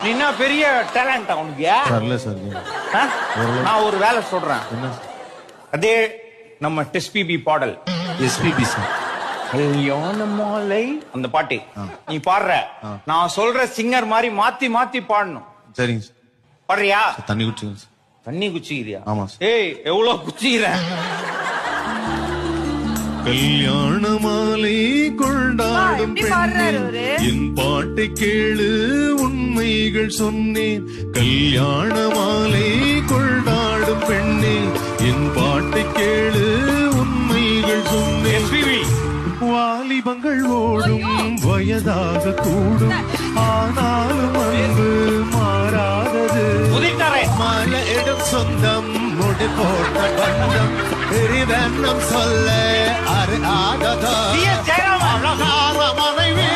நீ என்ன பெரிய டேலண்டா உனக்கு? வரல சார். ஆ? நான் ஒரு வேலை சொல்றேன். அதே நம்ம டெஸ்பிபி பாடல் எஸ்பிபி சார். கல்யாண மாலை அந்த பாட்டு நீ பாடுற. நான் சொல்ற சிங்கர் மாதிரி மாத்தி மாத்தி பாடணும். சரிங்க சார். பாடுறியா? தண்ணி குடிச்சுங்க சார். தண்ணி குச்சிக்கிறியா? ஆமா சார். ஏய் எவ்வளவு குச்சிக்கிற? கல்யாண மாலை கொண்டாடும் பெண்ணே என் பாட்டை கேளு உண்மைகள் சொன்னேன். கல்யாண மாலை கொண்டாடும் பெண்ணே என் பாட்டை கேளு உண்மைகள் சொன்னேன். வாலிபங்கள் ஓடும் வயதாக கூடும் ஆனாலும் அன்பு மாறாதது. மல இடம் சொந்தம் முடி போட்ட பந்தம் எரிவெண்ணம் சொல்ல அறியாததோ. அழகான மனைவி